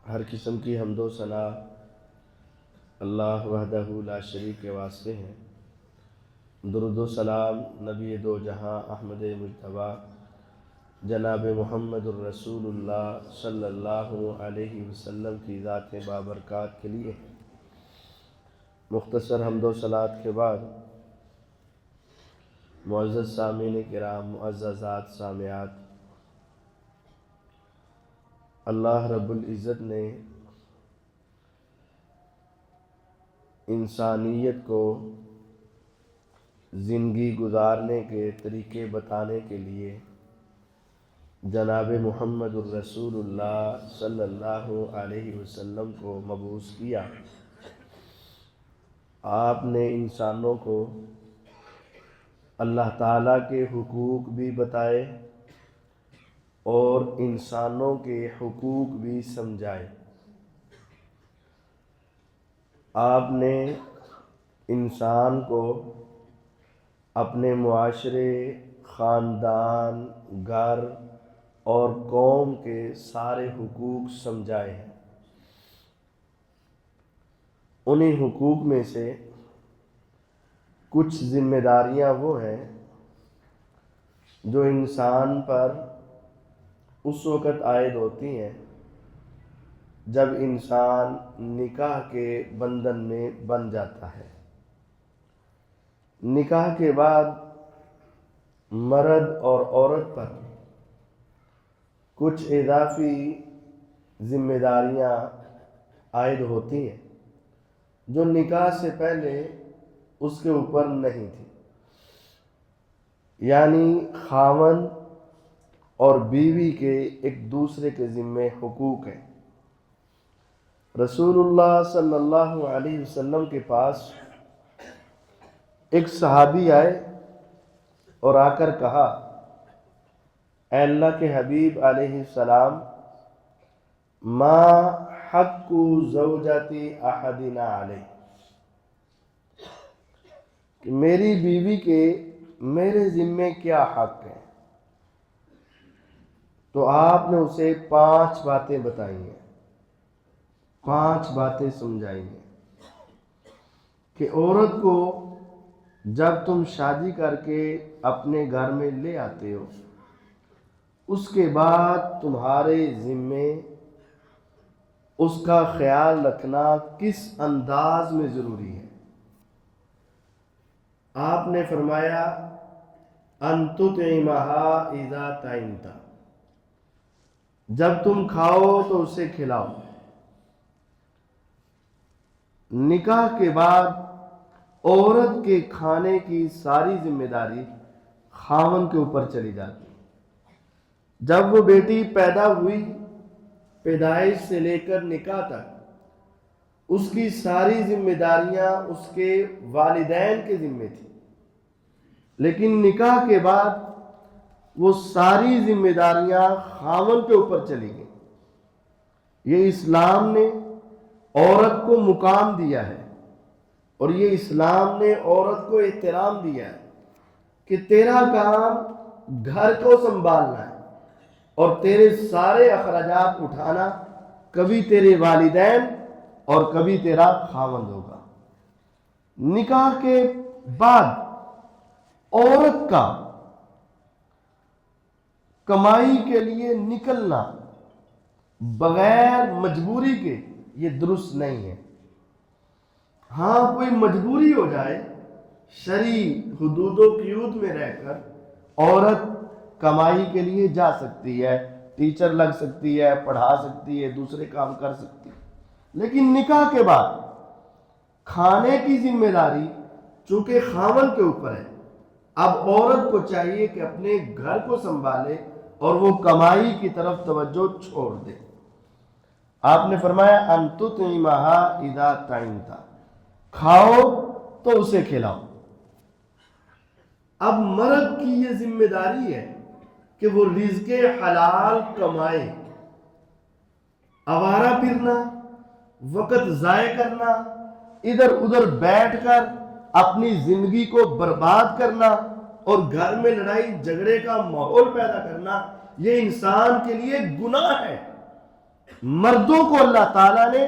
ہر قسم کی حمد و ثنا اللہ وحدہ لا شریک کے واسطے ہیں۔ درود و سلام نبی دو جہاں احمد مجتبیٰ جناب محمد الرسول اللہ صلی اللہ علیہ وسلم کی ذات بابرکات کے لیے۔ مختصر حمد و صلات کے بعد معزز سامعین کرام، معززات سامعات، اللہ رب العزت نے انسانیت کو زندگی گزارنے کے طریقے بتانے کے لیے جناب محمد الرسول اللہ صلی اللہ علیہ وسلم کو مبعوث کیا۔ آپ نے انسانوں کو اللہ تعالیٰ کے حقوق بھی بتائے اور انسانوں کے حقوق بھی سمجھائے۔ آپ نے انسان کو اپنے معاشرے، خاندان، گھر اور قوم کے سارے حقوق سمجھائے ہیں۔ انہیں حقوق میں سے کچھ ذمہ داریاں وہ ہیں جو انسان پر اس وقت عائد ہوتی ہیں جب انسان نکاح کے بندھن میں بن جاتا ہے۔ نکاح کے بعد مرد اور عورت پر کچھ اضافی ذمہ داریاں عائد ہوتی ہیں جو نکاح سے پہلے اس کے اوپر نہیں تھی، یعنی خاوند اور بیوی کے ایک دوسرے کے ذمے حقوق ہیں۔ رسول اللہ صلی اللہ علیہ وسلم کے پاس ایک صحابی آئے اور آ کر کہا، اے اللہ کے حبیب علیہ السلام، ما حق زوجتی احدنا علیہ، کہ میری بیوی کے میرے ذمے کیا حق ہے؟ تو آپ نے اسے 5 باتیں بتائی ہیں، 5 باتیں سمجھائی ہیں کہ عورت کو جب تم شادی کر کے اپنے گھر میں لے آتے ہو، اس کے بعد تمہارے ذمے اس کا خیال رکھنا کس انداز میں ضروری ہے۔ آپ نے فرمایا، ان تطعمھا اذا طعمت، جب تم کھاؤ تو اسے کھلاؤ۔ نکاح کے بعد عورت کے کھانے کی ساری ذمہ داری خاوند کے اوپر چلی جاتی۔ جب وہ بیٹی پیدا ہوئی، پیدائش سے لے کر نکاح تک اس کی ساری ذمہ داریاں اس کے والدین کے ذمے تھی، لیکن نکاح کے بعد وہ ساری ذمہ داریاں خاوند کے اوپر چلی گئیں۔ یہ اسلام نے عورت کو مقام دیا ہے، اور یہ اسلام نے عورت کو احترام دیا ہے کہ تیرا کام گھر کو سنبھالنا ہے اور تیرے سارے اخراجات اٹھانا کبھی تیرے والدین اور کبھی تیرا خاوند ہوگا۔ نکاح کے بعد عورت کا کمائی کے لیے نکلنا بغیر مجبوری کے یہ درست نہیں ہے۔ ہاں، کوئی مجبوری ہو جائے، شرعی حدود و قیود میں رہ کر عورت کمائی کے لیے جا سکتی ہے، ٹیچر لگ سکتی ہے، پڑھا سکتی ہے، دوسرے کام کر سکتی ہے، لیکن نکاح کے بعد کھانے کی ذمہ داری چونکہ خاوند کے اوپر ہے، اب عورت کو چاہیے کہ اپنے گھر کو سنبھالے اور وہ کمائی کی طرف توجہ چھوڑ دے۔ آپ نے فرمایا، ان تطعمھا اذا طعمت، کھاؤ تو اسے کھلاؤ۔ اب مرد کی یہ ذمہ داری ہے کہ وہ رزق حلال کمائے۔ آوارہ پھرنا، وقت ضائع کرنا، ادھر ادھر بیٹھ کر اپنی زندگی کو برباد کرنا اور گھر میں لڑائی جھگڑے کا ماحول پیدا کرنا، یہ انسان کے لیے گناہ ہے۔ مردوں کو اللہ تعالیٰ نے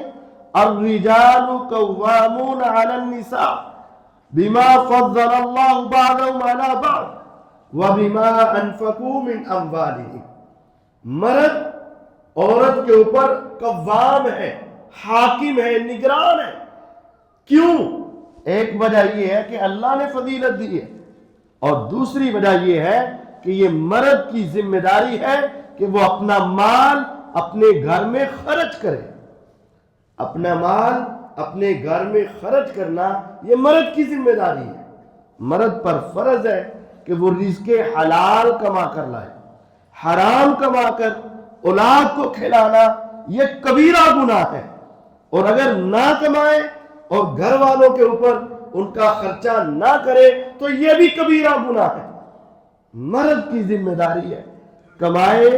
الرجال قوامون علی النساء بما فضل اللہ بعضهم علی بعض وبما انفقوا من اموالهم، مرد عورت کے اوپر قوام ہے، حاکم ہے، نگران ہے۔ کیوں؟ ایک وجہ یہ ہے کہ اللہ نے فضیلت دی ہے، اور دوسری وجہ یہ ہے کہ یہ مرد کی ذمہ داری ہے کہ وہ اپنا مال اپنے گھر میں خرچ کرے۔ اپنا مال اپنے گھر میں خرچ کرنا یہ مرد کی ذمہ داری ہے۔ مرد پر فرض ہے کہ وہ رزق حلال کما کر لائے۔ حرام کما کر اولاد کو کھلانا یہ کبیرہ گناہ ہے، اور اگر نہ کمائے اور گھر والوں کے اوپر ان کا خرچہ نہ کرے تو یہ بھی کبیرہ گناہ ہے۔ مرد کی ذمہ داری ہے کمائے،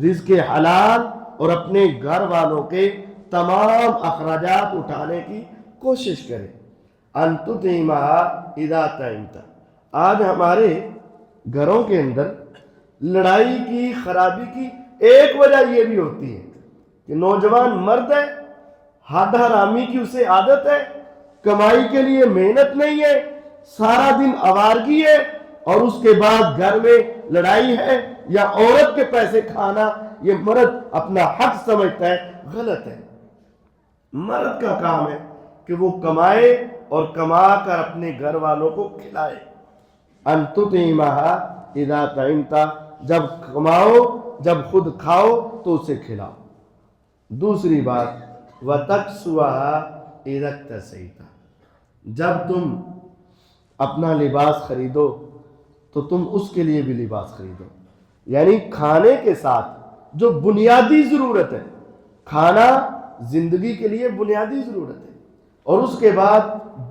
رزق حلال، اور اپنے گھر والوں کے تمام اخراجات اٹھانے کی کوشش کرے۔ انتو تیمہ اذا تیمتا، آج ہمارے گھروں کے اندر لڑائی کی، خرابی کی ایک وجہ یہ بھی ہوتی ہے کہ نوجوان مرد ہے، حد حرامی کی اسے عادت ہے، کمائی کے لیے محنت نہیں ہے، سارا دن آوارگی ہے، اور اس کے بعد گھر میں لڑائی ہے یا عورت کے پیسے کھانا، یہ مرد اپنا حق سمجھتا ہے، غلط ہے۔ مرد کا کام ہے کہ وہ کمائے اور کما کر اپنے گھر والوں کو کھلائے۔ ان تطعمها اذا طعمت، جب کماؤ، جب خود کھاؤ تو اسے کھلاؤ۔ دوسری بات وتکسوها اذا اکتسیت، جب تم اپنا لباس خریدو تو تم اس کے لیے بھی لباس خریدو، یعنی کھانے کے ساتھ جو بنیادی ضرورت ہے، کھانا زندگی کے لیے بنیادی ضرورت ہے، اور اس کے بعد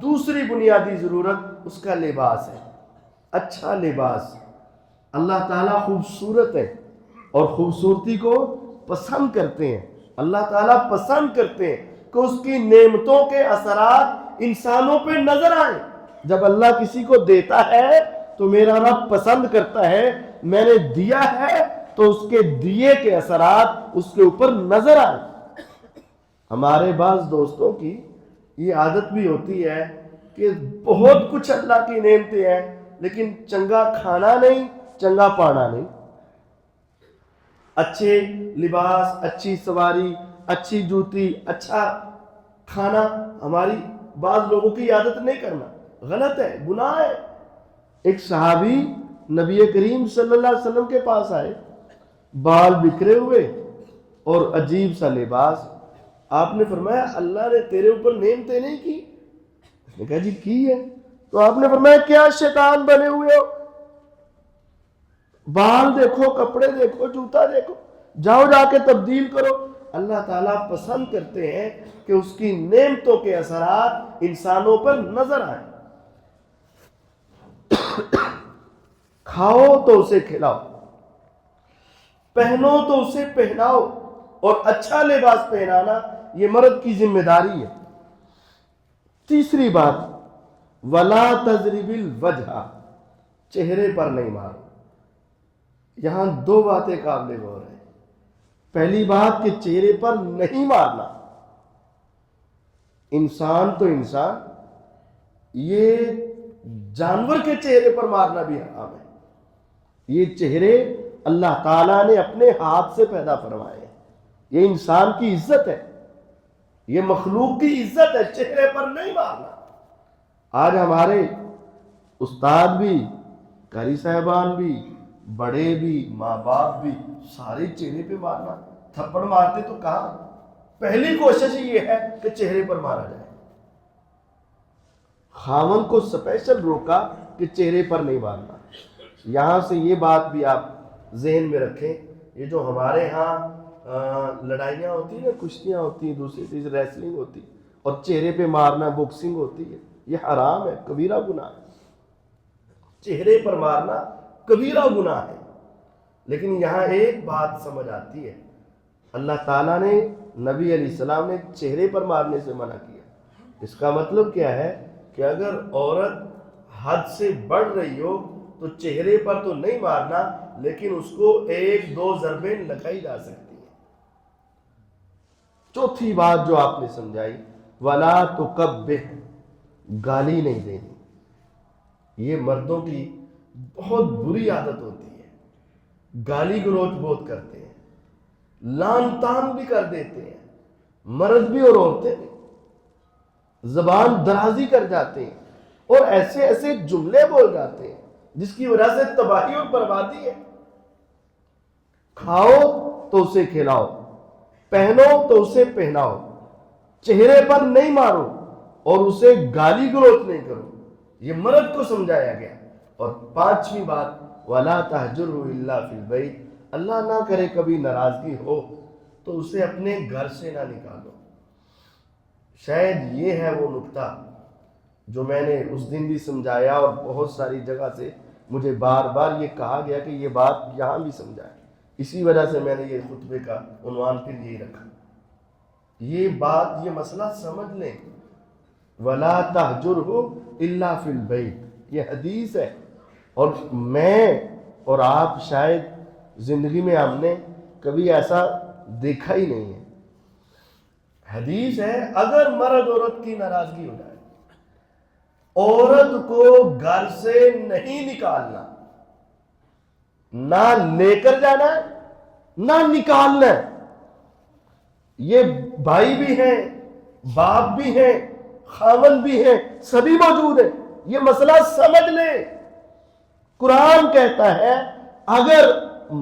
دوسری بنیادی ضرورت اس کا لباس ہے۔ اچھا لباس، اللہ تعالیٰ خوبصورت ہے اور خوبصورتی کو پسند کرتے ہیں۔ اللہ تعالیٰ پسند کرتے ہیں کہ اس کی نعمتوں کے اثرات انسانوں پہ نظر آئیں۔ جب اللہ کسی کو دیتا ہے تو میرا رب پسند کرتا ہے، میں نے دیا ہے تو اس کے دیے کے اثرات اس کے اوپر نظر آئیں۔ ہمارے بعض دوستوں کی یہ عادت بھی ہوتی ہے کہ بہت کچھ اللہ کی نعمتیں ہیں لیکن چنگا کھانا نہیں، چنگا پانا نہیں۔ اچھے لباس، اچھی سواری، اچھی جوتی، اچھا کھانا ہماری بعض لوگوں کی عادت نہیں کرنا، غلط ہے، گناہ ہے۔ ایک صحابی نبی کریم صلی اللہ علیہ وسلم کے پاس آئے، بال بکھرے ہوئے اور عجیب سا لباس۔ آپ نے فرمایا اللہ نے تیرے اوپر نعمتیں نہیں کی؟ اس نے کہا جی کی ہے۔ تو آپ نے فرمایا کیا شیطان بنے ہوئے ہو، بال دیکھو، کپڑے دیکھو، جوتا دیکھو، جاؤ جا کے تبدیل کرو۔ اللہ تعالیٰ پسند کرتے ہیں کہ اس کی نعمتوں کے اثرات انسانوں پر نظر آئیں۔ کھاؤ تو اسے کھلاؤ، پہنو تو اسے پہناؤ، اور اچھا لباس پہنانا یہ مرد کی ذمہ داری ہے۔ تیسری بات ولا تضرب الوجہ، چہرے پر نہیں مارو۔ یہاں دو باتیں قابل غور ہیں۔ پہلی بات کہ چہرے پر نہیں مارنا، انسان تو انسان، یہ جانور کے چہرے پر مارنا بھی حرام ہے۔ یہ چہرے اللہ تعالیٰ نے اپنے ہاتھ سے پیدا فرمائے ہیں، یہ انسان کی عزت ہے، یہ مخلوق کی عزت ہے، چہرے پر نہیں مارنا۔ آج ہمارے استاد بھی، قاری صاحبان بھی، بڑے بھی، ماں باپ بھی، سارے چہرے پہ مارنا۔ تھپڑ مارتے تو کہاں، پہلی کوشش یہ ہے کہ چہرے پر مارا جائے۔ خاوند کو سپیشل روکا کہ چہرے پر نہیں مارنا۔ یہاں سے یہ بات بھی آپ ذہن میں رکھیں، یہ جو ہمارے ہاں لڑائیاں ہوتی ہیں، کشتیاں ہوتی ہیں، دوسری چیز ریسلنگ ہوتی ہے، اور چہرے پہ مارنا، باکسنگ ہوتی ہے، یہ حرام ہے، کبیرہ گناہ ہے۔ چہرے پر مارنا کبیرہ گناہ ہے۔ لیکن یہاں ایک بات سمجھ آتی ہے، اللہ تعالیٰ نے، نبی علیہ السلام نے چہرے پر مارنے سے منع کیا۔ اس کا مطلب کیا ہے کہ اگر عورت حد سے بڑھ رہی ہو تو چہرے پر تو نہیں مارنا، لیکن اس کو ایک دو ضربیں لگائی جا سکتی ہیں۔ چوتھی بات جو آپ نے سمجھائی، ولا تکبہ، گالی نہیں دینی۔ یہ مردوں کی بہت بری عادت ہوتی ہے، گالی گلوچ بہت کرتے ہیں، لان تان بھی کر دیتے ہیں، مرد بھی اور عورتیں بھی زبان درازی کر جاتے ہیں اور ایسے ایسے جملے بول جاتے ہیں جس کی وجہ سے تباہی اور بربادی ہے۔ کھاؤ تو اسے کھلاؤ، پہنو تو اسے پہناؤ، چہرے پر نہیں مارو اور اسے گالی گلوچ نہیں کرو، یہ مرد کو سمجھایا گیا۔ اور پانچویں بات، وَلَا تَهْجُرْهُ إِلَّا فِي الْبَيْتِ، اللہ نہ کرے کبھی ناراضگی ہو تو اسے اپنے گھر سے نہ نکالو۔ شاید یہ ہے وہ نکتہ جو میں نے اس دن بھی سمجھایا اور بہت ساری جگہ سے مجھے بار بار یہ کہا گیا کہ یہ بات یہاں بھی سمجھائے، اسی وجہ سے میں نے یہ خطبے کا عنوان پھر یہی رکھا۔ یہ بات، یہ مسئلہ سمجھ لیں، وَلَا تَهْجُرْهُ إِلَّا فِي الْبَيْتِ، یہ حدیث ہے، اور میں اور آپ شاید زندگی میں ہم نے کبھی ایسا دیکھا ہی نہیں ہے۔ حدیث ہے، اگر مرد عورت کی ناراضگی ہو جائے، عورت کو گھر سے نہیں نکالنا، نہ لے کر جانا ہے نہ نکالنا ہے۔ یہ بھائی بھی ہیں، باپ بھی ہیں، خاوند بھی ہیں، سبھی موجود ہیں، یہ مسئلہ سمجھ لیں۔ قرآن کہتا ہے اگر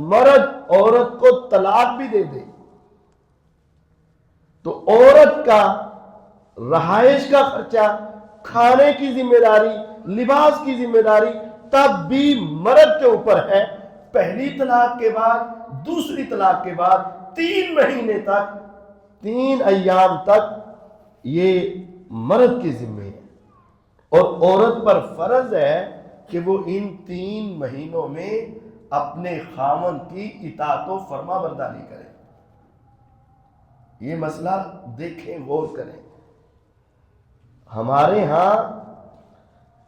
مرد عورت کو طلاق بھی دے دے تو عورت کا رہائش کا خرچہ، کھانے کی ذمہ داری، لباس کی ذمہ داری تب بھی مرد کے اوپر ہے۔ پہلی طلاق کے بعد، دوسری طلاق کے بعد 3 مہینے تک، 3 ایام تک یہ مرد کی ذمہ ہے، اور عورت پر فرض ہے کہ وہ ان 3 مہینوں میں اپنے خاوند کی اطاعت و فرما برداری کرے۔ یہ مسئلہ دیکھیں، غور کریں۔ ہمارے ہاں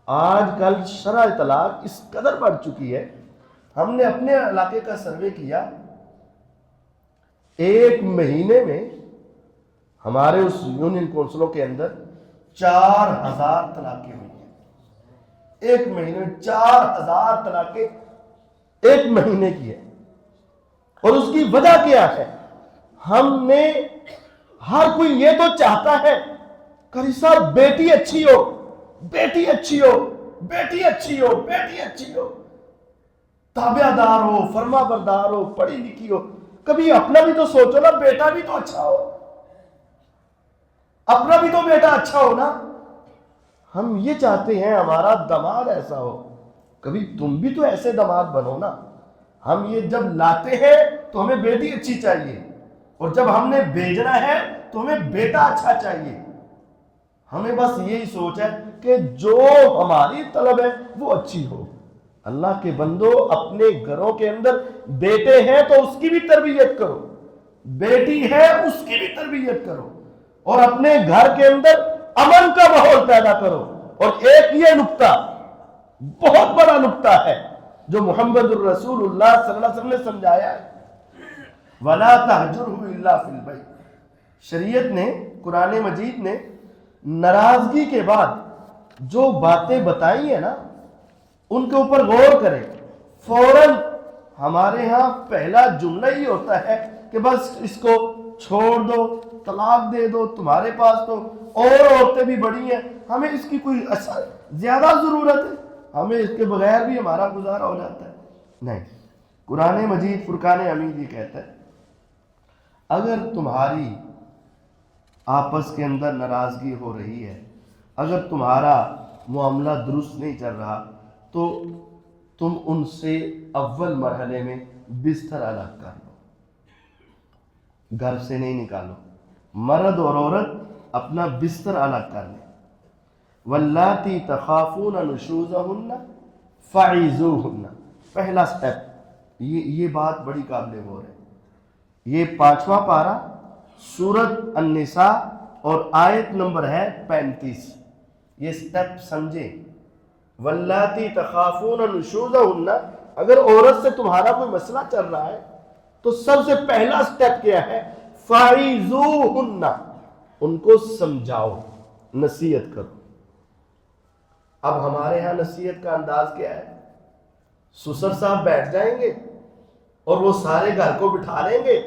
آج کل شرع طلاق اس قدر بڑھ چکی ہے، ہم نے اپنے علاقے کا سروے کیا، 1 مہینے میں ہمارے اس یونین کونسلوں کے اندر 4000 طلاقیں ہوئی ہیں۔ 1 مہینے میں 4000 طلاقیں 1 مہینے کی ہے۔ اور اس کی وجہ کیا ہے؟ ہم نے، ہر کوئی یہ تو چاہتا ہے قاری صاحب بیٹی اچھی ہو، بیٹی اچھی ہو، بیٹی اچھی ہو، بیٹی اچھی ہو، تابع دار ہو، فرما بردار ہو، پڑھی لکھی ہو۔ کبھی اپنا بھی تو سوچو نا، بیٹا بھی تو اچھا ہو، اپنا بھی تو بیٹا اچھا ہو نا۔ ہم یہ چاہتے ہیں ہمارا داماد ایسا ہو، کبھی تم بھی تو ایسے داماد بنو نا۔ ہم یہ جب لاتے ہیں تو ہمیں بیٹی اچھی چاہیے، اور جب ہم نے بھیجنا ہے تو ہمیں بیٹا اچھا چاہیے۔ ہمیں بس یہی سوچ ہے کہ جو ہماری طلب ہے وہ اچھی ہو۔ اللہ کے بندو، اپنے گھروں کے اندر بیٹے ہیں تو اس کی بھی تربیت کرو، بیٹی ہے اس کی بھی تربیت کرو، اور اپنے گھر کے اندر امن کا ماحول پیدا کرو۔ اور ایک یہ نکتہ، بہت بڑا نکتہ ہے جو محمد الرسول اللہ صلی اللہ علیہ وسلم نے سمجھایا ہے، وَلَا تَهْجُرْهُ إِلَّا فِي الْبَيْتِ۔ شریعت نے، قرآن مجید نے ناراضگی کے بعد جو باتیں بتائی ہیں نا، ان کے اوپر غور کریں۔ فوراً ہمارے ہاں پہلا جملہ ہی ہوتا ہے کہ بس اس کو چھوڑ دو، طلاق دے دو، تمہارے پاس تو اور عورتیں بھی بڑی ہیں، ہمیں اس کی کوئی زیادہ ضرورت ہے، ہمیں اس کے بغیر بھی ہمارا گزارا ہو جاتا ہے۔ نہیں، قرآن مجید فرقان حمید یہ کہتا ہے اگر تمہاری آپس کے اندر ناراضگی ہو رہی ہے، اگر تمہارا معاملہ درست نہیں چل رہا، تو تم ان سے اول مرحلے میں بستر الگ کر لو، گھر سے نہیں نکالو۔ مرد اور عورت اپنا بستر الگ کر لیں۔ واللاتی تخافون نشوزہن فعظوہن، پہلا سٹیپ، یہ بات بڑی قابل غور ہے۔ یہ 5واں پارہ سورۃ النساء اور آیت نمبر ہے 35۔ یہ سٹیپ سمجھیں۔ واللاتی تخافون نشوزہن، اگر عورت سے تمہارا کوئی مسئلہ چل رہا ہے تو سب سے پہلا سٹیپ کیا ہے؟ فَعِظُوهُنَّ، ان کو سمجھاؤ، نصیحت کرو۔ اب ہمارے ہاں نصیحت کا انداز کیا ہے؟ سسر صاحب بیٹھ جائیں گے اور وہ سارے گھر کو بٹھا لیں گے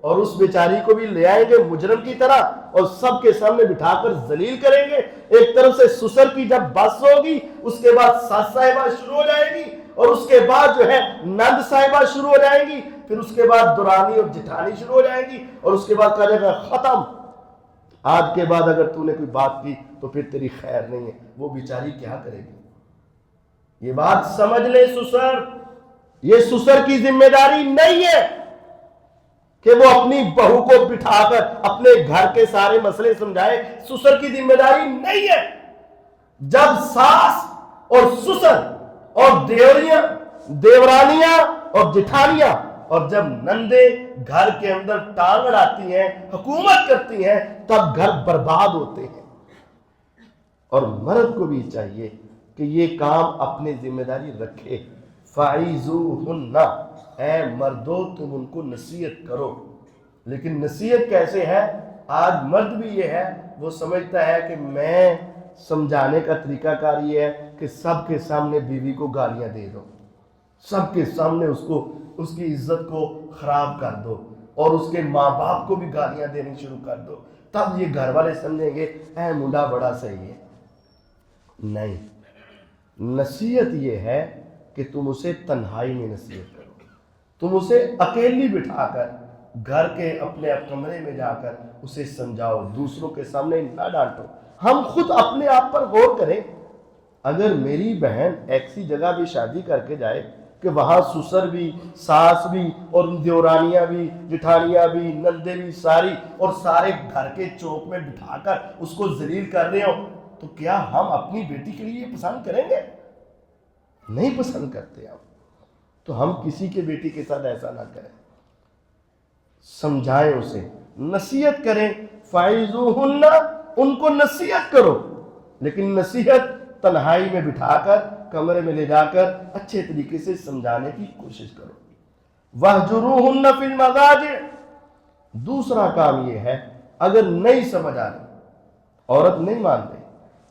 اور اس بیچاری کو بھی لے آئیں گے مجرم کی طرح اور سب کے سامنے بٹھا کر ذلیل کریں گے۔ ایک طرف سے سسر کی جب بس ہوگی، اس کے بعد ساس صاحبہ شروع ہو جائے گی، اور اس کے بعد جو ہے نند صاحبہ شروع ہو جائیں گی، پھر اس کے بعد دورانی اور جٹھانی شروع ہو جائیں گی، اور اس کے بعد کہا جائے گا ختم، آج کے بعد اگر تو نے کوئی بات کی تو پھر تیری خیر نہیں ہے۔ وہ بیچاری کیا کرے گی؟ یہ بات سمجھ لے سسر، یہ سسر کی ذمہ داری نہیں ہے کہ وہ اپنی بہو کو بٹھا کر اپنے گھر کے سارے مسئلے سمجھائے۔ سسر کی ذمہ داری نہیں ہے۔ جب ساس اور سسر اور دیورانیاں اور جٹھانیاں اور جب نندے گھر کے اندر ٹانگ اڑاتی ہیں، حکومت کرتی ہیں، تب گھر برباد ہوتے ہیں۔ اور مرد کو بھی چاہیے کہ یہ کام اپنے ذمہ داری رکھے۔ فَعِظُوهُنَّ، اے مردو تم ان کو نصیحت کرو۔ لیکن نصیحت کیسے ہے؟ آج مرد بھی یہ ہے، وہ سمجھتا ہے کہ میں سمجھانے کا طریقہ کار یہ ہے کہ سب کے سامنے بیوی کو گالیاں دے دو، سب کے سامنے اس کی عزت کو خراب کر دو، اور اس کے ماں باپ کو بھی گالیاں دینی شروع کر دو، تب یہ گھر والے سمجھیں گے اے منڈا بڑا صحیح ہے۔ نہیں، نصیحت یہ ہے کہ تم اسے تنہائی میں نصیحت کرو، تم اسے اکیلی بٹھا کر گھر کے اپنے کمرے میں جا کر اسے سمجھاؤ، دوسروں کے سامنے نہ ڈانٹو۔ ہم خود اپنے آپ پر غور کریں، اگر میری بہن ایسی جگہ بھی شادی کر کے جائے کہ وہاں سسر بھی، ساس بھی، اور دیورانیاں بھی، جٹھانیاں بھی، نندے بھی ساری، اور سارے گھر کے چوک میں بٹھا کر اس کو ذلیل کر رہے ہو، تو کیا ہم اپنی بیٹی کے لیے یہ پسند کریں گے؟ نہیں پسند کرتے ہم۔ تو ہم کسی کے بیٹی کے ساتھ ایسا نہ کریں، سمجھائیں اسے، نصیحت کریں۔ فَعِظُوهُنَّ، ان کو نصیحت کرو، لیکن نصیحت تنہائی میں بٹھا کر کمرے میں لے جا کر اچھے طریقے سے سمجھانے کی کوشش کرو۔ وَاهْجُرُوهُنَّ فِي الْمَضَاجِعِ، دوسرا کام یہ ہے، اگر نہیں سمجھ آ رہی، عورت نہیں مانتے،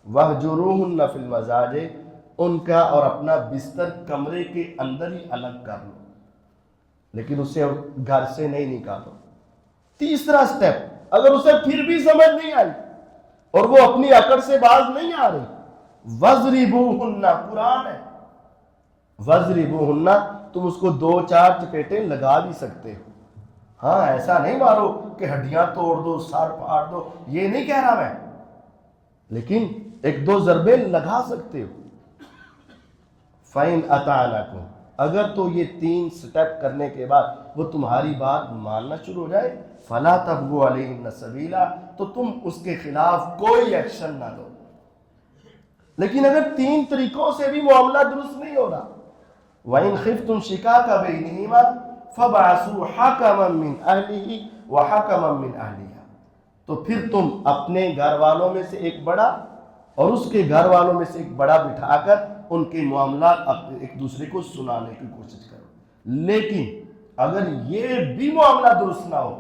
وَاهْجُرُوهُنَّ فِي الْمَضَاجِعِ، ان کا اور اپنا بستر کمرے کے اندر ہی الگ کر لو، لیکن اسے گھر سے نہیں نکالو۔ تیسرا سٹیپ، اگر اسے پھر بھی سمجھ نہیں آئی اور وہ اپنی اکڑ سے باز نہیں آ رہی، وَضْرِبُوهُنَّ، قرآن ہے، وَضْرِبُوهُنَّ، تم اس کو 2-4 چپیٹیں لگا بھی سکتے ہو۔ ہاں، ایسا نہیں مارو کہ ہڈیاں توڑ دو، سر پھاڑ دو، یہ نہیں کہہ رہا میں، لیکن 1-2 ضربے لگا سکتے ہو۔ فَإِنْ أَطَعْنَكُمْ، اگر تو یہ 3 سٹیپ کرنے کے بعد وہ تمہاری بات ماننا شروع ہو جائے، فَلَا تَبْغُوا عَلَيْهِنَّ سَبِيلًا، تو تم اس کے خلاف کوئی ایکشن نہ لو۔ لیکن اگر 3 طریقوں سے بھی معاملہ درست نہیں ہو رہا، وَإِنْ خِفْتُمْ شِقَاقَ بَيْنِهِمَا فَابْعَثُوا حَكَمًا مِّنْ أَهْلِهِ وَحَكَمًا مِّنْ أَهْلِهَا، تو پھر تم اپنے گھر والوں میں سے ایک بڑا اور اس کے گھر والوں میں سے ایک بڑا بٹھا کر ان کے معاملات ایک دوسرے کو سنانے کی کوشش کرو۔ لیکن اگر یہ بھی معاملہ درست نہ ہو،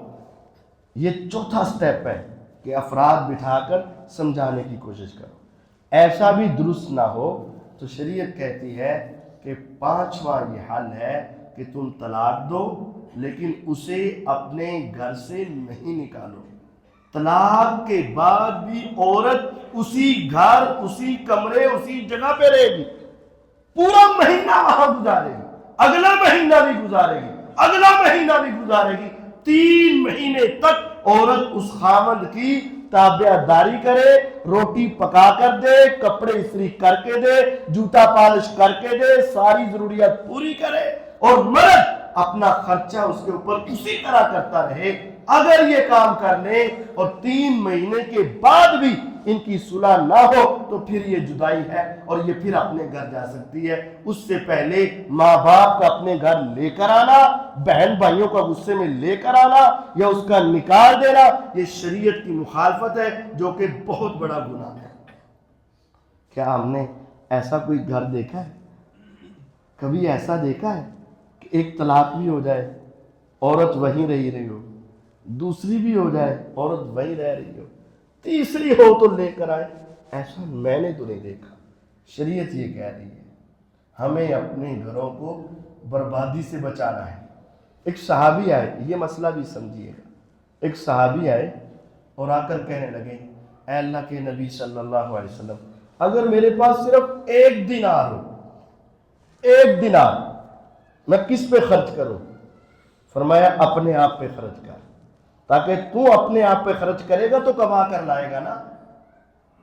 یہ چوتھا سٹیپ ہے کہ افراد بٹھا کر سمجھانے کی کوشش کرو، ایسا بھی درست نہ ہو تو شریعت کہتی ہے کہ 5واں یہ حل ہے کہ تم طلاق دو، لیکن اسے اپنے گھر سے نہیں نکالو۔ طلاق کے بعد بھی عورت اسی گھر، اسی کمرے، اسی جگہ پہ رہے گی، پورا مہینہ وہاں گزارے گی، اگلا مہینہ بھی گزارے گی، اگلا مہینہ بھی گزارے گی، 3 مہینے تک عورت اس خاوند کی تابع داری کرے، روٹی پکا کر دے، کپڑے استری کر کے دے، جوتا پالش کر کے دے، ساری ضروریات پوری کرے، اور مرد اپنا خرچہ اس کے اوپر اسی طرح کرتا رہے۔ اگر یہ کام کر لیں اور 3 مہینے کے بعد بھی ان کی صلح نہ ہو تو پھر یہ جدائی ہے، اور یہ پھر اپنے گھر جا سکتی ہے۔ اس سے پہلے ماں باپ کا اپنے گھر لے کر آنا، بہن بھائیوں کا غصے میں لے کر آنا یا اس کا نکال دینا، یہ شریعت کی مخالفت ہے، جو کہ بہت بڑا گناہ ہے۔ کیا ہم نے ایسا کوئی گھر دیکھا ہے؟ کبھی ایسا دیکھا ہے کہ ایک طلاق بھی ہو جائے، عورت وہیں رہی ہو، دوسری بھی ہو جائے عورت وہیں رہ رہی ہو، تیسری ہو تو لے کر آئے، ایسا میں نے تو نہیں دیکھا۔ شریعت یہ کہہ رہی ہے ہمیں اپنے گھروں کو بربادی سے بچانا ہے۔ ایک صحابی آئے، یہ مسئلہ بھی سمجھیے گا، ایک صحابی آئے اور آ کر کہنے لگے اے اللہ کے نبی صلی اللہ علیہ وسلم، اگر میرے پاس صرف 1 دینار ہو، 1 دینار، میں کس پہ خرچ کروں؟ فرمایا اپنے آپ پہ خرچ کر، تاکہ تو اپنے آپ پہ خرچ کرے گا تو کما کر لائے گا نا۔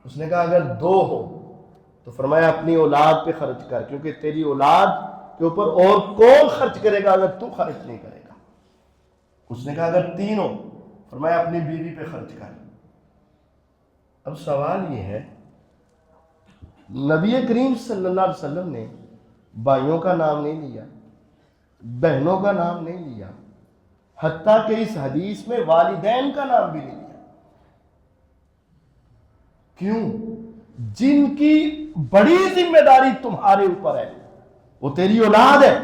اس نے کہا اگر 2 ہو تو فرمایا اپنی اولاد پہ خرچ کر، کیونکہ تیری اولاد کے اوپر اور کون خرچ کرے گا اگر تو خرچ نہیں کرے گا۔ اس نے کہا اگر 3 ہو، فرمایا اپنی بیوی پہ خرچ کر۔ اب سوال یہ ہے، نبی کریم صلی اللہ علیہ وسلم نے بھائیوں کا نام نہیں لیا، بہنوں کا نام نہیں لیا، حتیٰ کہ اس حدیث میں والدین کا نام بھی نہیں لیا۔ کیوں؟ جن کی بڑی ذمہ داری تمہارے اوپر ہے وہ تیری اولاد ہے،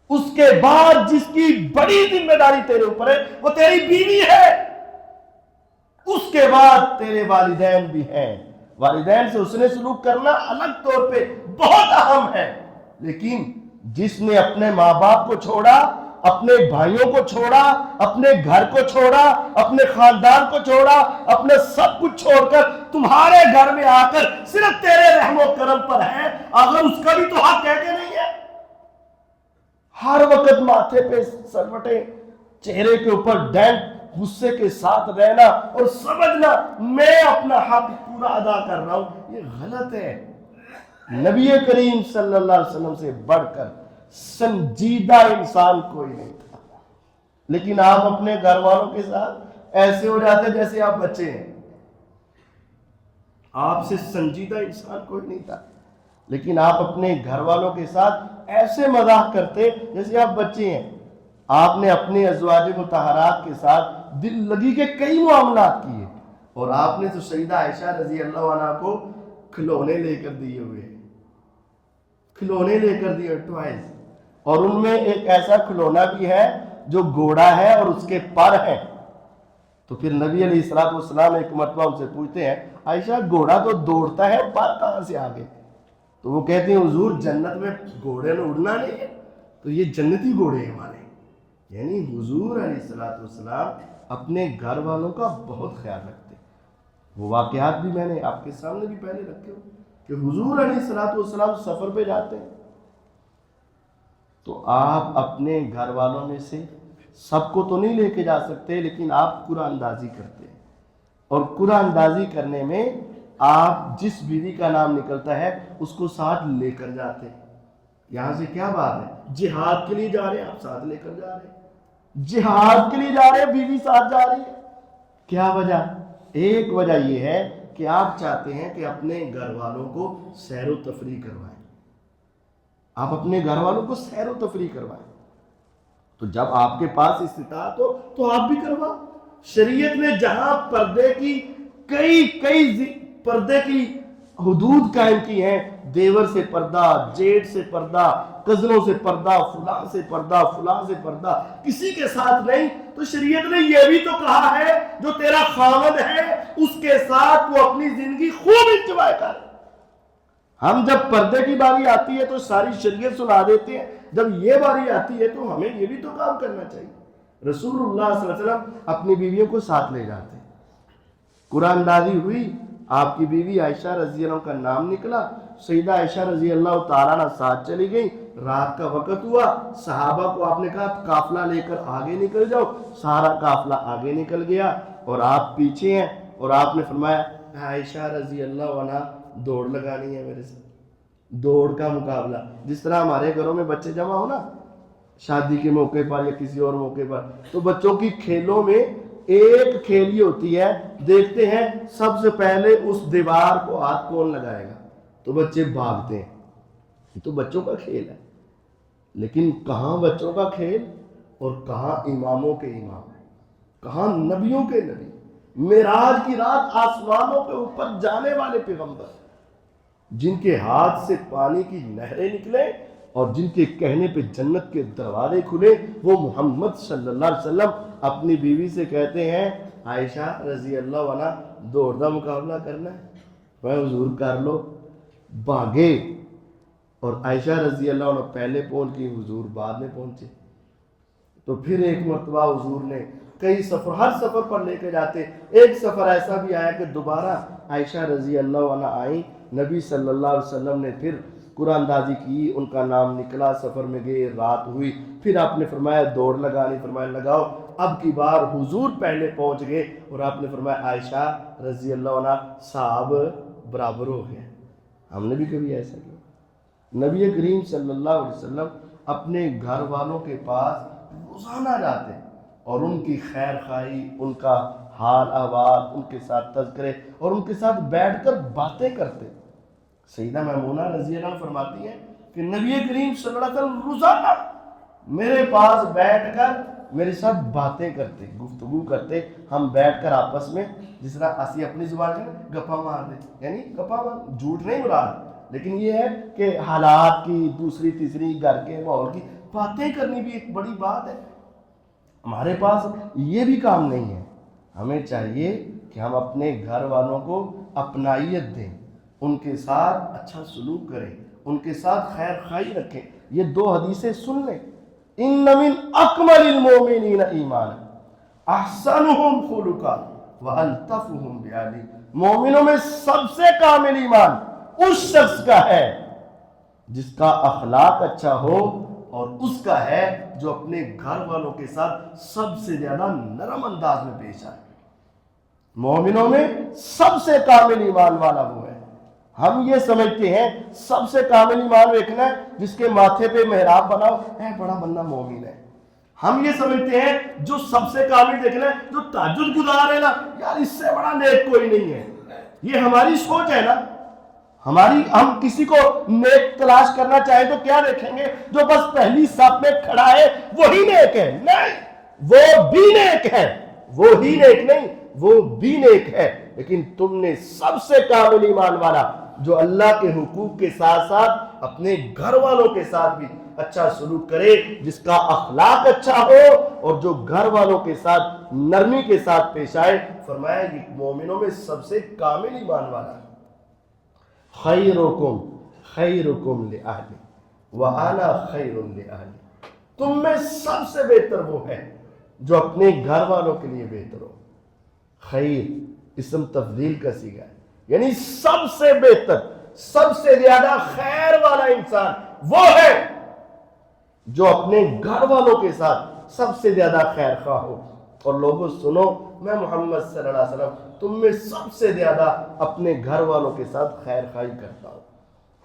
اس کے بعد جس کی بڑی ذمہ داری تیرے اوپر ہے وہ تیری بیوی ہے، اس کے بعد تیرے والدین بھی ہیں۔ والدین سے حسن سلوک کرنا الگ طور پہ بہت اہم ہے، لیکن جس نے اپنے ماں باپ کو چھوڑا، اپنے بھائیوں کو چھوڑا، اپنے گھر کو چھوڑا، اپنے خاندان کو چھوڑا، اپنے سب کچھ چھوڑ کر تمہارے گھر میں آ کر صرف تیرے رحم و کرم پر ہے، اگر اس کا بھی تو حق ہے کہ نہیں ہے؟ ہر وقت ماتھے پہ سلوٹیں، چہرے کے اوپر ڈینٹ، غصے کے ساتھ رہنا اور سمجھنا میں اپنا حق پورا ادا کر رہا ہوں، یہ غلط ہے۔ نبی کریم صلی اللہ علیہ وسلم سے بڑھ کر سنجیدہ انسان کوئی نہیں تھا، لیکن آپ اپنے گھر والوں کے ساتھ ایسے ہو جاتے جیسے آپ بچے ہیں۔ آپ سے سنجیدہ انسان کوئی نہیں تھا، لیکن آپ اپنے گھر والوں کے ساتھ ایسے مذاق کرتے جیسے آپ بچے ہیں۔ آپ نے اپنے ازواج مطہرات کے ساتھ دل لگی کے کئی معاملات کیے، اور آپ نے تو سیدہ عائشہ رضی اللہ عنہ کو کھلونے لے کر دیے ہوئے ہیں، کھلونے لے کر دیے ٹوائز، اور ان میں ایک ایسا کھلونا بھی ہے جو گھوڑا ہے اور اس کے پر ہیں۔ تو پھر نبی علیہ الصلوۃ والسلام ایک مرتبہ ان سے پوچھتے ہیں عائشہ گھوڑا تو دوڑتا ہے، پر کہاں سے آ گئے؟ تو وہ کہتے ہیں حضور جنت میں گھوڑے نے اڑنا نہیں ہے، تو یہ جنتی گھوڑے ہیں ہمارے۔ یعنی حضور علیہ الصلوۃ والسلام اپنے گھر والوں کا بہت خیال رکھتے ہیں۔ وہ واقعات بھی میں نے آپ کے سامنے بھی پہلے رکھے ہو کہ حضور علیہ الصلوۃ والسلام سفر پہ جاتے ہیں تو آپ اپنے گھر والوں میں سے سب کو تو نہیں لے کے جا سکتے، لیکن آپ قرآن اندازی کرتے ہیں، اور قرآن اندازی کرنے میں آپ جس بیوی کا نام نکلتا ہے اس کو ساتھ لے کر جاتے ہیں۔ یہاں سے کیا بات ہے؟ جہاد کے لیے جا رہے ہیں، آپ ساتھ لے کر جا رہے ہیں، جہاد کے لیے جا رہے ہیں، بیوی ساتھ جا رہی ہے۔ کیا وجہ؟ ایک وجہ یہ ہے کہ آپ چاہتے ہیں کہ اپنے گھر والوں کو سیر و تفریح کروائیں، آپ اپنے گھر والوں کو سیر و تفریح کروائیں، تو جب آپ کے پاس استطاعت ہو تو آپ بھی کروا۔ شریعت نے جہاں پردے کی کئی پردے کی حدود قائم کی ہیں، دیور سے پردہ، جیٹ سے پردہ، کزنوں سے پردہ، فلاں سے پردہ، فلاں سے پردہ، کسی کے ساتھ نہیں، تو شریعت نے یہ بھی تو کہا ہے جو تیرا خاوند ہے اس کے ساتھ تو اپنی زندگی خوب انجوائے کر۔ ہم جب پردے کی باری آتی ہے تو ساری شریعت سنا دیتے ہیں، جب یہ باری آتی ہے تو ہمیں یہ بھی تو کام کرنا چاہیے۔ رسول اللہ صلی اللہ علیہ وسلم اپنی بیویوں کو ساتھ لے جاتے ہیں، قرآن اندازی ہوئی، آپ کی بیوی عائشہ رضی اللہ عنہ کا نام نکلا، سیدہ عائشہ رضی اللہ تعالیٰ عنہ ساتھ چلی گئی، رات کا وقت ہوا، صحابہ کو آپ نے کہا قافلہ لے کر آگے نکل جاؤ، سارا قافلہ آگے نکل گیا اور آپ پیچھے ہیں، اور آپ نے فرمایا عائشہ رضی اللہ عنہ دوڑ لگانی ہے میرے سے، دوڑ کا مقابلہ، جس طرح ہمارے گھروں میں بچے جمع ہو نا شادی کے موقع پر یا کسی اور موقع پر، تو بچوں کی کھیلوں میں ایک کھیل یہ ہوتی ہے، دیکھتے ہیں سب سے پہلے اس دیوار کو ہاتھ کون لگائے گا، تو بچے بھاگتے ہیں، یہ تو بچوں کا کھیل ہے، لیکن کہاں بچوں کا کھیل اور کہاں اماموں کے امام، کہاں نبیوں کے نبی، معراج کی رات آسمانوں کے اوپر جانے والے پیغمبر، جن کے ہاتھ سے پانی کی نہریں نکلے اور جن کے کہنے پہ جنت کے دروازے کھلے، وہ محمد صلی اللہ علیہ وسلم اپنی بیوی سے کہتے ہیں عائشہ رضی اللہ عنہ دوڑ دا مقابلہ کرنا ہے، میں حضور کر لو، بھاگے، اور عائشہ رضی اللہ عنہ پہلے پہنچ گئی، حضور بعد میں پہنچے۔ تو پھر ایک مرتبہ حضور نے کئی سفر، ہر سفر پر لے کے جاتے، ایک سفر ایسا بھی آیا کہ دوبارہ عائشہ رضی اللہ عنہ آئیں، نبی صلی اللہ علیہ وسلم نے پھر قرآن اندازی کی، ان کا نام نکلا، سفر میں گئے، رات ہوئی، پھر آپ نے فرمایا دوڑ لگانی، فرمایا لگاؤ، اب کی بار حضور پہلے پہنچ گئے اور آپ نے فرمایا عائشہ رضی اللہ عنہ صاحب برابر ہو گئے۔ ہم نے بھی کبھی ایسا کیا؟ نبی کریم صلی اللہ علیہ وسلم اپنے گھر والوں کے پاس روزانہ جاتے اور ان کی خیر خواہی، ان کا حال احوال، ان کے ساتھ تذکرے اور ان کے ساتھ بیٹھ کر باتیں کرتے۔ سیدہ میمونہ رضی اللہ عنہ فرماتی ہیں کہ نبی کریم صلی اللہ علیہ وسلم روزانہ میرے پاس بیٹھ کر میرے ساتھ باتیں کرتے، گفتگو کرتے، ہم بیٹھ کر آپس میں جس طرح اسی اپنی زبان میں گپا مار دے، یعنی گپا مار، جھوٹ نہیں مراد، لیکن یہ ہے کہ حالات کی، دوسری تیسری گھر کے ماحول کی باتیں کرنی بھی ایک بڑی بات ہے۔ ہمارے پاس یہ بھی کام نہیں ہے، ہمیں چاہیے کہ ہم اپنے گھر والوں کو اپنائیت دیں، ان کے ساتھ اچھا سلوک کریں، ان کے ساتھ خیر خواہی رکھیں۔ یہ دو حدیثیں سن لیں، ان من اکمل المومنین ایمانا احسنہم خلقا والطفہم بعلی، مومنوں میں سب سے کامل ایمان اس شخص کا ہے جس کا اخلاق اچھا ہو، اور اس کا ہے جو اپنے گھر والوں کے ساتھ سب سے زیادہ نرم انداز میں پیش آئے۔ مومنوں میں سب سے کامل ایمان والا وہ ہے۔ ہم یہ سمجھتے ہیں سب سے کامل ایمان دیکھنا ہے جس کے ماتھے پہ محراب بناؤ، ہے بڑا بندہ مومن ہے۔ ہم یہ سمجھتے ہیں جو سب سے کامل دیکھنا ہے جو تہجد گزار ہے نا، یار اس سے بڑا نیک کوئی نہیں ہے۔ یہ ہماری سوچ ہے نا، ہم کسی کو نیک تلاش کرنا چاہیں تو کیا دیکھیں گے؟ جو بس پہلی صف میں کھڑا ہے وہی نیک ہے؟ نہیں، وہ بھی نیک ہے، وہی نیک نہیں، وہ بھی نیک ہے، لیکن تم نے سب سے کامل ایمان والا جو اللہ کے حقوق کے ساتھ ساتھ اپنے گھر والوں کے ساتھ بھی اچھا سلوک کرے، جس کا اخلاق اچھا ہو اور جو گھر والوں کے ساتھ نرمی کے ساتھ پیش آئے، فرمایا یہ مومنوں میں سب سے کامل ایمان والا ہے۔ خیرکم خیرکم لأہلی وَأَنَا خَيْرٌ لِأَہْلِي، تم میں سب سے بہتر وہ ہے جو اپنے گھر والوں کے لیے بہتر ہو۔ خیر اسم تفضیل کا صیغہ ہے، یعنی سب سے بہتر، سب سے زیادہ خیر والا انسان وہ ہے جو اپنے گھر والوں کے ساتھ سب سے زیادہ خیر خواہ ہو۔ اور لوگوں سنو، میں محمد صلی اللہ علیہ وسلم تم میں سب سے زیادہ اپنے گھر والوں کے ساتھ خیر خواہی کرتا ہوں۔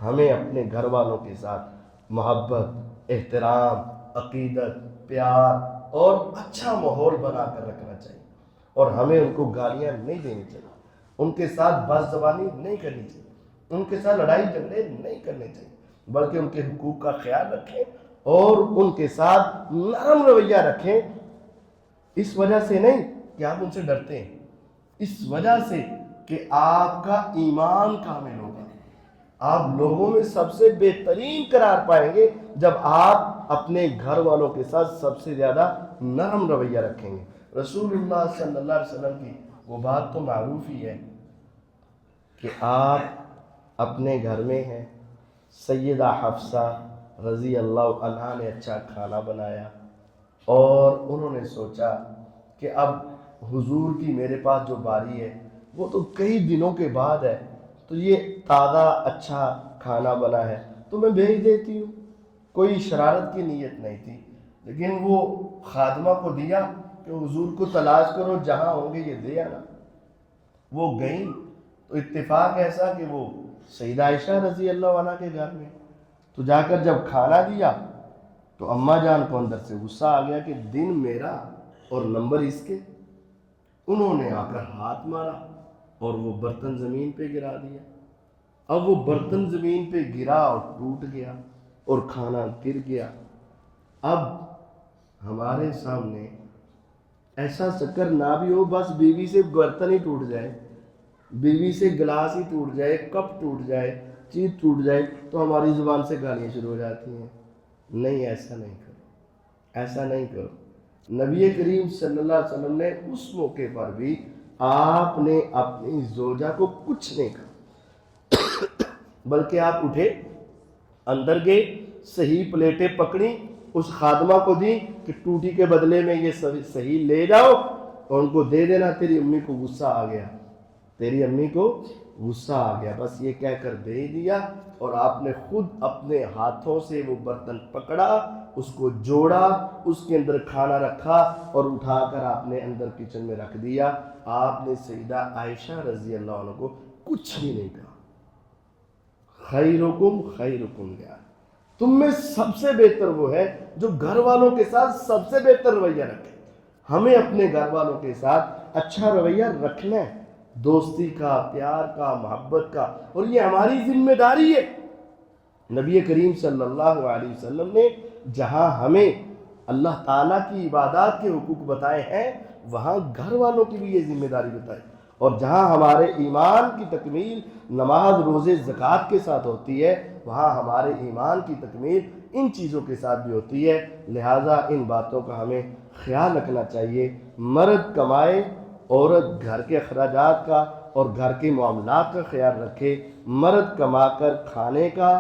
ہمیں اپنے گھر والوں کے ساتھ محبت، احترام، عقیدت، پیار اور اچھا ماحول بنا کر رکھنا چاہیے، اور ہمیں ان کو گالیاں نہیں دینی چاہیے، ان کے ساتھ بد زبانی نہیں کرنی چاہیے، ان کے ساتھ لڑائی جھگڑے نہیں کرنے چاہیے، بلکہ ان کے حقوق کا خیال رکھیں اور ان کے ساتھ نرم رویہ رکھیں۔ اس وجہ سے نہیں کہ آپ ان سے ڈرتے ہیں، اس وجہ سے کہ آپ کا ایمان کامل ہوگا، آپ لوگوں میں سب سے بہترین قرار پائیں گے جب آپ اپنے گھر والوں کے ساتھ سب سے زیادہ نرم رویہ رکھیں گے۔ رسول اللہ صلی اللہ علیہ وسلم کی وہ بات تو معروف ہی ہے کہ آپ اپنے گھر میں ہیں، سیدہ حفصہ رضی اللہ عنہا نے اچھا کھانا بنایا اور انہوں نے سوچا کہ اب حضور کی میرے پاس جو باری ہے وہ تو کئی دنوں کے بعد ہے، تو یہ تازہ اچھا کھانا بنا ہے تو میں بھیج دیتی ہوں۔ کوئی شرارت کی نیت نہیں تھی، لیکن وہ خادمہ کو دیا کہ حضور کو تلاش کرو، جہاں ہوں گے یہ دے آنا۔ وہ گئیں تو اتفاق ایسا کہ وہ سیدہ عائشہ رضی اللہ عنہ کے گھر میں، تو جا کر جب کھانا دیا تو اماں جان کو اندر سے غصہ آ گیا کہ دن میرا اور نمبر اس کے۔ انہوں نے آ کر ہاتھ مارا اور وہ برتن زمین پہ گرا دیا۔ اب وہ برتن زمین پہ گرا اور ٹوٹ گیا اور کھانا گر گیا۔ اب ہمارے سامنے ایسا چکر نہ بھی ہو، بس بیوی سے برتن ہی ٹوٹ جائے، بیوی سے گلاس ہی ٹوٹ جائے، کپ ٹوٹ جائے، چیز ٹوٹ جائے تو ہماری زبان سے گالیاں شروع ہو جاتی ہیں۔ نہیں، ایسا نہیں کرو، ایسا نہیں کرو۔ نبی کریم صلی اللہ علیہ وسلم نے اس موقع پر بھی آپ نے اپنی زوجہ کو کچھ نہیں کہا، بلکہ آپ اٹھے، اندر گئے، صحیح پلیٹیں پکڑی، اس خادمہ کو دی کہ ٹوٹی کے بدلے میں یہ صحیح لے جاؤ اور ان کو دے دینا، تیری امی کو غصہ آ گیا، تیری امی کو غصہ آ گیا، بس یہ کہہ کر دے ہی دیا، اور آپ نے خود اپنے ہاتھوں سے وہ برتن پکڑا، اس کو جوڑا، اس کے اندر کھانا رکھا اور اٹھا کر آپ نے اندر کچن میں رکھ دیا۔ آپ نے سیدہ عائشہ رضی اللہ عنہ کو کچھ بھی نہیں کہا۔ خیرکم خیرکم لیا، تم میں سب سے بہتر وہ ہے جو گھر والوں کے ساتھ سب سے بہتر رویہ رکھے۔ ہمیں اپنے گھر والوں کے ساتھ اچھا رویہ رکھنا ہے، دوستی کا، پیار کا، محبت کا، اور یہ ہماری ذمہ داری ہے۔ نبی کریم صلی اللہ علیہ وسلم نے جہاں ہمیں اللہ تعالیٰ کی عبادات کے حقوق بتائے ہیں، وہاں گھر والوں کی بھی یہ ذمہ داری بتائی، اور جہاں ہمارے ایمان کی تکمیل نماز، روزے، زکوٰۃ کے ساتھ ہوتی ہے، وہاں ہمارے ایمان کی تکمیل ان چیزوں کے ساتھ بھی ہوتی ہے۔ لہٰذا ان باتوں کا ہمیں خیال رکھنا چاہیے۔ مرد کمائے، عورت گھر کے اخراجات کا اور گھر کے معاملات کا خیال رکھے۔ مرد کما کر کھانے کا،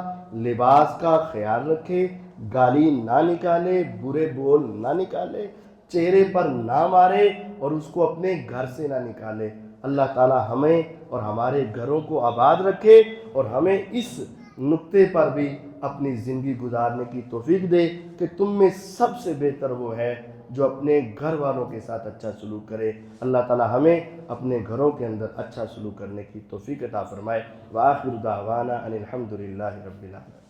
لباس کا خیال رکھے، گالی نہ نکالے، برے بول نہ نکالے، چہرے پر نہ مارے اور اس کو اپنے گھر سے نہ نکالے۔ اللہ تعالی ہمیں اور ہمارے گھروں کو آباد رکھے اور ہمیں اس نقطے پر بھی اپنی زندگی گزارنے کی توفیق دے کہ تم میں سب سے بہتر وہ ہے جو اپنے گھر والوں کے ساتھ اچھا سلوک کرے۔ اللہ تعالی ہمیں اپنے گھروں کے اندر اچھا سلوک کرنے کی توفیق عطا فرمائے۔ وآخر دعوانا ان الحمد للہ رب العالمین۔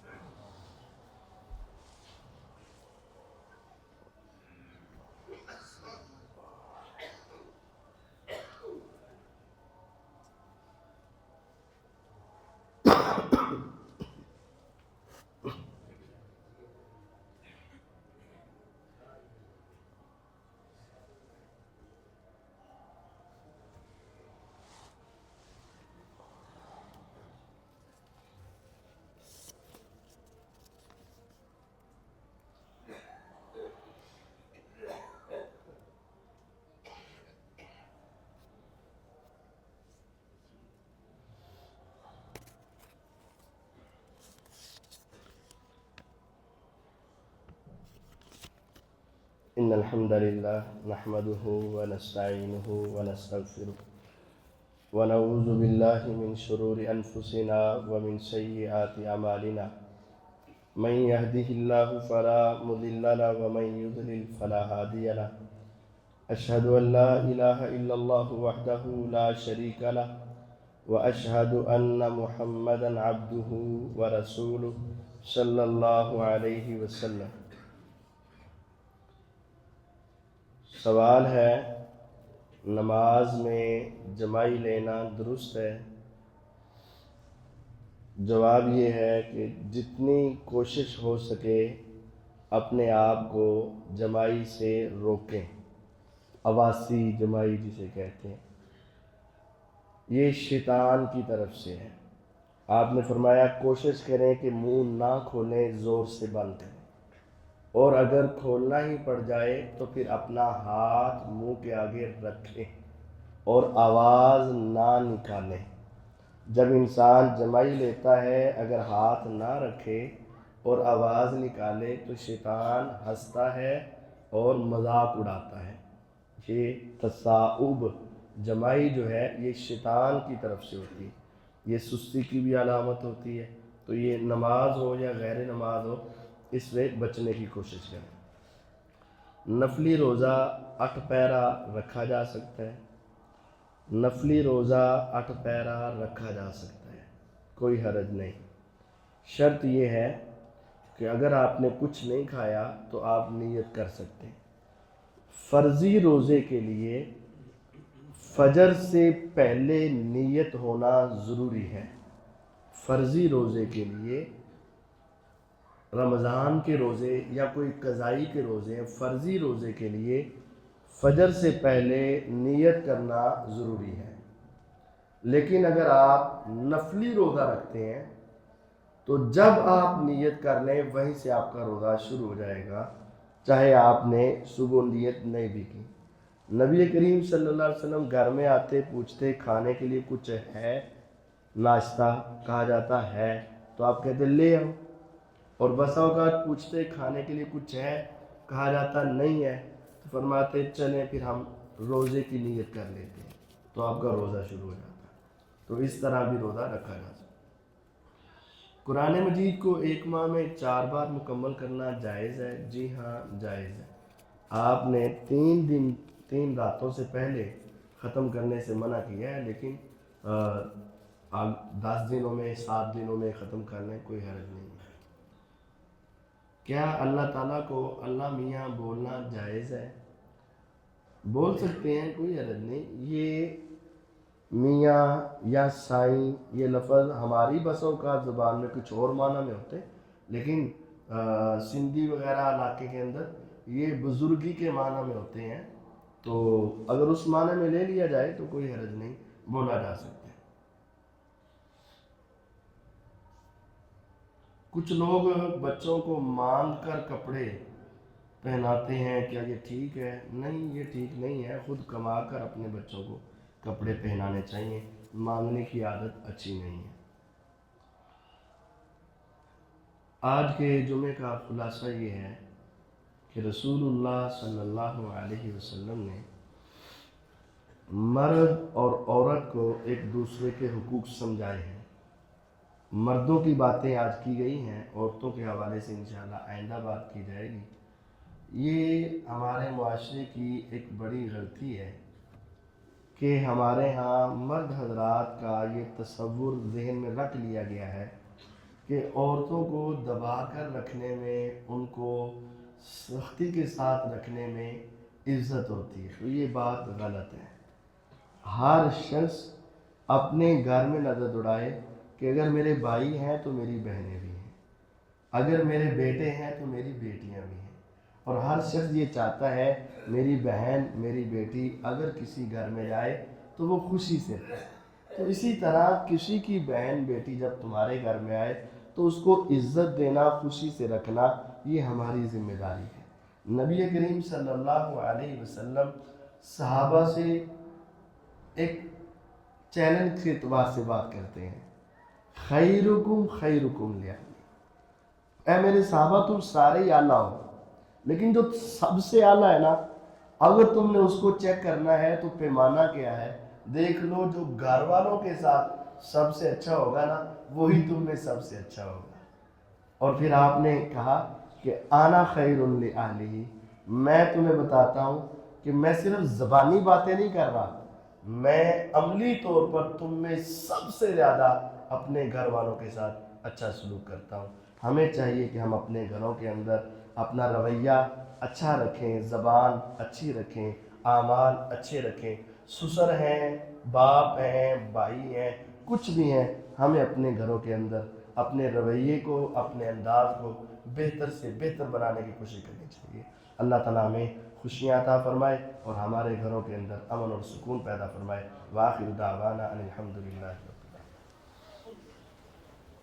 ان الحمد للہ نحمده ونستعینه ونستغفره ونعوذ باللہ من شرور انفسنا ومن سیئات اعمالنا، من يهده اللہ فلا مضل له ومن يضلل فلا هادی له، اشہد ان لا الہ الا اللہ وحدہ لا شریک له، واشہد ان محمدا عبدہ ورسولہ صلی اللہ علیہ وسلم۔ سوال ہے، نماز میں جمائی لینا درست ہے؟ جواب یہ ہے کہ جتنی کوشش ہو سکے اپنے آپ کو جمائی سے روکیں۔ عواصی جمائی جسے کہتے ہیں، یہ شیطان کی طرف سے ہے۔ آپ نے فرمایا کوشش کریں کہ منہ نہ کھولیں، زور سے بند کریں، اور اگر کھولنا ہی پڑ جائے تو پھر اپنا ہاتھ منہ کے آگے رکھیں اور آواز نہ نکالیں۔ جب انسان جمائی لیتا ہے اگر ہاتھ نہ رکھے اور آواز نکالے تو شیطان ہنستا ہے اور مذاق اڑاتا ہے۔ یہ تصاعب جمائی جو ہے یہ شیطان کی طرف سے ہوتی ہے، یہ سستی کی بھی علامت ہوتی ہے۔ تو یہ نماز ہو یا غیر نماز ہو، اس سے بچنے کی کوشش کریں۔ نفلی روزہ 8 پیرا رکھا جا سکتا ہے، نفلی روزہ 8 پیرا رکھا جا سکتا ہے، کوئی حرج نہیں۔ شرط یہ ہے کہ اگر آپ نے کچھ نہیں کھایا تو آپ نیت کر سکتے ہیں۔ فرضی روزے کے لیے فجر سے پہلے نیت ہونا ضروری ہے۔ فرضی روزے کے لیے، رمضان کے روزے یا کوئی قضائی کے روزے، فرضی روزے کے لیے فجر سے پہلے نیت کرنا ضروری ہے۔ لیکن اگر آپ نفلی روزہ رکھتے ہیں تو جب آپ نیت کر لیں وہیں سے آپ کا روزہ شروع ہو جائے گا۔ چاہے آپ نے صبح نیت نہیں بھی کی۔ نبی کریم صلی اللہ علیہ وسلم گھر میں آتے پوچھتے کھانے کے لیے کچھ ہے، ناشتہ کہا جاتا ہے تو آپ کہتے لے آؤ، اور بسا اوقات پوچھتے کھانے کے لیے کچھ ہے، کہا جاتا نہیں ہے تو فرماتے چلیں پھر ہم روزے کی نیت کر لیتے ہیں، تو آپ کا روزہ شروع ہو جاتا ہے۔ تو اس طرح بھی روزہ رکھا جا سکتا ہے۔ قرآن مجید کو ایک ماہ میں 4 بار مکمل کرنا جائز ہے؟ جی ہاں جائز ہے۔ آپ نے 3 راتوں سے پہلے ختم کرنے سے منع کیا ہے، لیکن 10 دنوں میں 7 دنوں میں ختم کرنے کوئی حرج نہیں ہے۔ کیا اللہ تعالیٰ کو اللہ میاں بولنا جائز ہے؟ بول سکتے ہیں، کوئی حرج نہیں۔ یہ میاں یا سائیں یہ لفظ ہماری بسوں کا زبان میں کچھ اور معنی میں ہوتے، لیکن سندھی وغیرہ علاقے کے اندر یہ بزرگی کے معنی میں ہوتے ہیں، تو اگر اس معنی میں لے لیا جائے تو کوئی حرج نہیں، بولا جا سکتا ہے۔ کچھ لوگ بچوں کو مانگ کر کپڑے پہناتے ہیں، کیا یہ ٹھیک ہے؟ نہیں، یہ ٹھیک نہیں ہے۔ خود کما کر اپنے بچوں کو کپڑے پہنانے چاہیے، مانگنے کی عادت اچھی نہیں ہے۔ آج کے جمعے کا خلاصہ یہ ہے کہ رسول اللہ صلی اللہ علیہ وسلم نے مرد اور عورت کو ایک دوسرے کے حقوق سمجھائے ہیں۔ مردوں کی باتیں آج کی گئی ہیں، عورتوں کے حوالے سے انشاءاللہ آئندہ بات کی جائے گی۔ یہ ہمارے معاشرے کی ایک بڑی غلطی ہے کہ ہمارے ہاں مرد حضرات کا یہ تصور ذہن میں رکھ لیا گیا ہے کہ عورتوں کو دبا کر رکھنے میں، ان کو سختی کے ساتھ رکھنے میں عزت ہوتی ہے، تو یہ بات غلط ہے۔ ہر شخص اپنے گھر میں نظر دوڑائے کہ اگر میرے بھائی ہیں تو میری بہنیں بھی ہیں، اگر میرے بیٹے ہیں تو میری بیٹیاں بھی ہیں، اور ہر شخص یہ چاہتا ہے میری بہن میری بیٹی اگر کسی گھر میں جائے تو وہ خوشی سے رہے۔ تو اسی طرح کسی کی بہن بیٹی جب تمہارے گھر میں آئے تو اس کو عزت دینا، خوشی سے رکھنا، یہ ہماری ذمہ داری ہے۔ نبی کریم صلی اللہ علیہ وسلم صحابہ سے ایک چیلنج کے اعتبار سے بات کرتے ہیں، خیرکم خیرکم لأہلہ، اے میرے صحابہ تم سارے ہی اعلیٰ ہو، لیکن جو سب سے اعلیٰ ہے نا، اگر تم نے اس کو چیک کرنا ہے تو پیمانہ کیا ہے، دیکھ لو جو گھر والوں کے ساتھ سب سے اچھا ہوگا نا، وہی تم میں سب سے اچھا ہوگا۔ اور پھر آپ نے کہا کہ آنا خیر لأہلہ، میں تمہیں بتاتا ہوں کہ میں صرف زبانی باتیں نہیں کر رہا، میں عملی طور پر تم میں سب سے زیادہ اپنے گھر والوں کے ساتھ اچھا سلوک کرتا ہوں۔ ہمیں چاہیے کہ ہم اپنے گھروں کے اندر اپنا رویہ اچھا رکھیں، زبان اچھی رکھیں، اعمال اچھے رکھیں۔ سسر ہیں، باپ ہیں، بھائی ہیں، کچھ بھی ہیں، ہمیں اپنے گھروں کے اندر اپنے رویے کو، اپنے انداز کو بہتر سے بہتر بنانے کی کوشش کرنی چاہیے۔ اللہ تعالیٰ ہمیں خوشیاں عطا فرمائے اور ہمارے گھروں کے اندر امن اور سکون پیدا فرمائے۔ وآخر دعوانا ان الحمد للہ۔